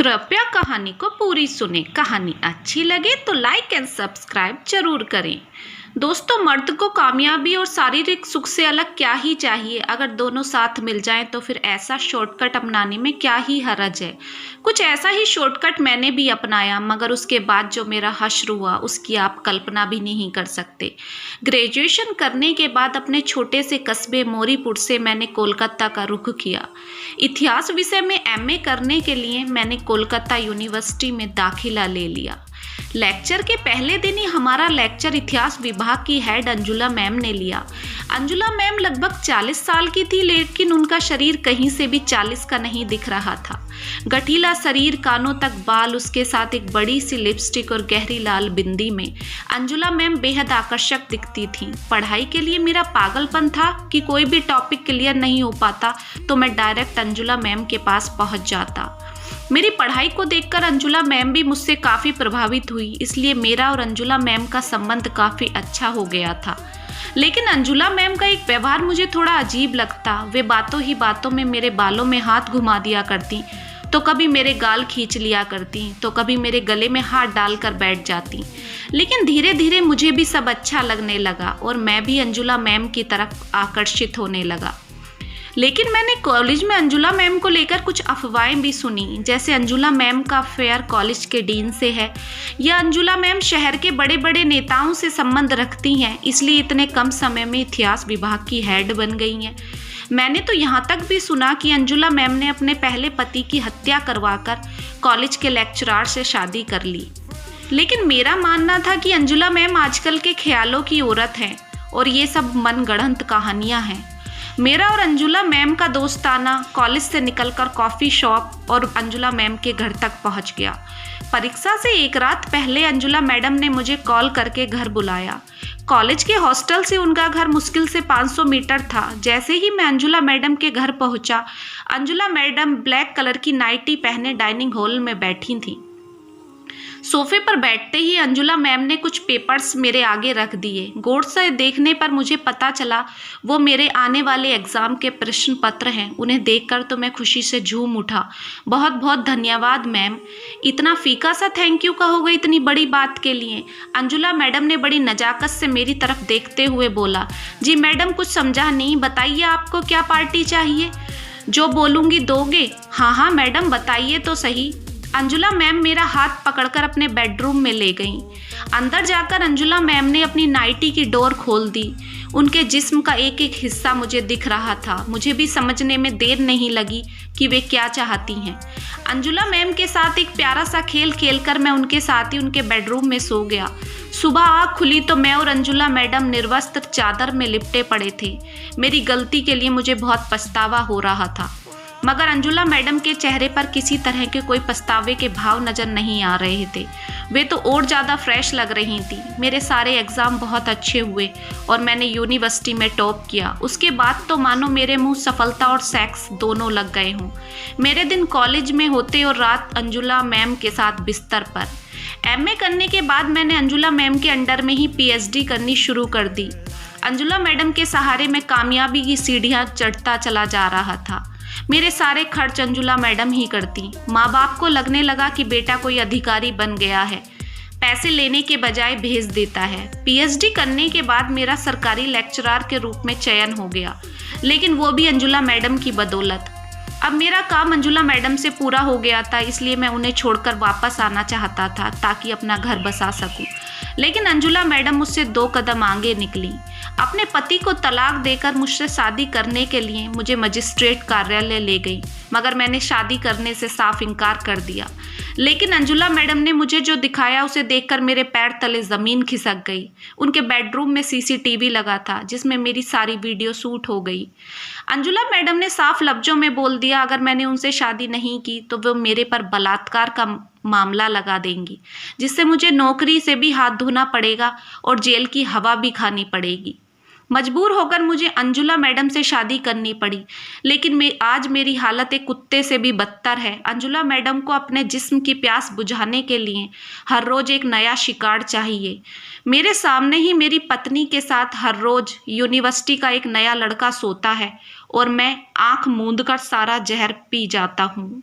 कृपया कहानी को पूरी सुने। कहानी अच्छी लगे तो लाइक एंड सब्सक्राइब जरूर करें। दोस्तों, मर्द को कामयाबी और शारीरिक सुख से अलग क्या ही चाहिए। अगर दोनों साथ मिल जाएं तो फिर ऐसा शॉर्टकट अपनाने में क्या ही हर्ज है। कुछ ऐसा ही शॉर्टकट मैंने भी अपनाया, मगर उसके बाद जो मेरा हश्र हुआ उसकी आप कल्पना भी नहीं कर सकते। ग्रेजुएशन करने के बाद अपने छोटे से कस्बे मोरीपुर से मैंने कोलकाता का रुख किया। इतिहास विषय में एमए करने के लिए मैंने कोलकाता यूनिवर्सिटी में दाखिला ले लिया। लेक्चर के पहले दिन ही हमारा लेक्चर इतिहास विभाग की हेड अंजुला मैम ने लिया। अंजुला मैम लगभग 40 साल की थी, लेकिन उनका शरीर कहीं से भी 40 का नहीं दिख रहा था। गठीला शरीर, कानों तक बाल, उसके साथ एक बड़ी सी लिपस्टिक और गहरी लाल बिंदी में अंजुला मैम बेहद आकर्षक दिखती थी। पढ़ाई के लिए मेरा पागलपन था कि कोई भी टॉपिक क्लियर नहीं हो पाता तो मैं डायरेक्ट अंजुला मैम के पास पहुंच जाता। मेरी पढ़ाई को देखकर अंजुला मैम भी मुझसे काफ़ी प्रभावित हुई, इसलिए मेरा और अंजुला मैम का संबंध काफ़ी अच्छा हो गया था। लेकिन अंजुला मैम का एक व्यवहार मुझे थोड़ा अजीब लगता। वे बातों ही बातों में मेरे बालों में हाथ घुमा दिया करती, तो कभी मेरे गाल खींच लिया करती, तो कभी मेरे गले में हाथ डालकर बैठ जाती। लेकिन धीरे धीरे मुझे भी सब अच्छा लगने लगा और मैं भी अंजुला मैम की तरफ आकर्षित होने लगा। लेकिन मैंने कॉलेज में अंजुला मैम को लेकर कुछ अफवाहें भी सुनी, जैसे अंजुला मैम का अफेयर कॉलेज के डीन से है, या अंजुला मैम शहर के बड़े बड़े नेताओं से संबंध रखती हैं, इसलिए इतने कम समय में इतिहास विभाग की हेड बन गई हैं। मैंने तो यहाँ तक भी सुना कि अंजुला मैम ने अपने पहले पति की हत्या करवाकर कॉलेज के लेक्चरार से शादी कर ली। लेकिन मेरा मानना था कि अंजुला मैम आजकल के ख्यालों की औरत हैं और ये सब मनगढ़ंत कहानियाँ हैं। मेरा और अंजुला मैम का दोस्ताना कॉलेज से निकलकर कॉफ़ी शॉप और अंजुला मैम के घर तक पहुंच गया। परीक्षा से एक रात पहले अंजुला मैडम ने मुझे कॉल करके घर बुलाया। कॉलेज के हॉस्टल से उनका घर मुश्किल से 500 मीटर था। जैसे ही मैं अंजुला मैडम के घर पहुंचा, अंजुला मैडम ब्लैक कलर की नाइटी पहने डाइनिंग हॉल में बैठी थी। सोफे पर बैठते ही अंजुला मैम ने कुछ पेपर्स मेरे आगे रख दिए। गौर से देखने पर मुझे पता चला वो मेरे आने वाले एग्ज़ाम के प्रश्न पत्र हैं। उन्हें देखकर तो मैं खुशी से झूम उठा। बहुत बहुत धन्यवाद मैम। इतना फीका सा थैंक यू कहोगे इतनी बड़ी बात के लिए? अंजुला मैडम ने बड़ी नज़ाकत से मेरी तरफ देखते हुए बोला। जी मैडम, कुछ समझा नहीं, बताइए आपको क्या पार्टी चाहिए? जो बोलूँगी दोगे? हाँ मैडम, बताइए तो सही। अंजुला मैम मेरा हाथ पकड़कर अपने बेडरूम में ले गईं। अंदर जाकर अंजुला मैम ने अपनी नाइटी की डोर खोल दी। उनके जिस्म का एक एक हिस्सा मुझे दिख रहा था। मुझे भी समझने में देर नहीं लगी कि वे क्या चाहती हैं। अंजुला मैम के साथ एक प्यारा सा खेल खेलकर मैं उनके साथ ही उनके बेडरूम में सो गया। सुबह आँख खुली तो मैं और अंजुला मैडम निर्वस्त्र चादर में लिपटे पड़े थे। मेरी गलती के लिए मुझे बहुत पछतावा हो रहा था, मगर अंजुला मैडम के चेहरे पर किसी तरह के कोई पछतावे के भाव नज़र नहीं आ रहे थे। वे तो और ज़्यादा फ्रेश लग रही थी। मेरे सारे एग्ज़ाम बहुत अच्छे हुए और मैंने यूनिवर्सिटी में टॉप किया। उसके बाद तो मानो मेरे मुंह सफलता और सेक्स दोनों लग गए हों। मेरे दिन कॉलेज में होते और रात अंजुला मैम के साथ बिस्तर पर। एमए करने के बाद मैंने अंजुला मैम के अंडर में ही पीएचडी करनी शुरू कर दी। अंजुला मैडम के सहारे मैं कामयाबी की सीढ़ियाँ चढ़ता चला जा रहा था। मेरे सारे खर्च अंजुला मैडम ही करती। माँ बाप को लगने लगा कि बेटा कोई अधिकारी बन गया है, पैसे लेने के बजाय भेज देता है। पीएचडी करने के बाद मेरा सरकारी लेक्चरार के रूप में चयन हो गया, लेकिन वो भी अंजुला मैडम की बदौलत। अब मेरा काम अंजुला मैडम से पूरा हो गया था, इसलिए मैं उन्हें छोड़कर वापस आना चाहता था ताकि अपना घर बसा सकूं। लेकिन अंजुला मैडम मुझसे 2 कदम आगे निकली। अपने पति को तलाक देकर मुझसे शादी करने के लिए मुझे मजिस्ट्रेट कार्यालय ले गई, मगर मैंने शादी करने से साफ इनकार कर दिया। लेकिन अंजुला मैडम ने मुझे जो दिखाया उसे देखकर मेरे पैर तले ज़मीन खिसक गई। उनके बेडरूम में सीसीटीवी लगा था जिसमें मेरी सारी वीडियो शूट हो गई। अंजुला मैडम ने साफ लफ्ज़ों में बोल दिया, अगर मैंने उनसे शादी नहीं की तो वो मेरे पर बलात्कार का मामला लगा देंगी, जिससे मुझे नौकरी से भी हाथ धोना पड़ेगा और जेल की हवा भी खानी पड़ेगी। मजबूर होकर मुझे अंजुला मैडम से शादी करनी पड़ी। लेकिन आज मेरी हालत एक कुत्ते से भी बदतर है। अंजुला मैडम को अपने जिस्म की प्यास बुझाने के लिए हर रोज़ एक नया शिकार चाहिए। मेरे सामने ही मेरी पत्नी के साथ हर रोज़ यूनिवर्सिटी का एक नया लड़का सोता है और मैं आँख मूंद कर सारा जहर पी जाता हूँ।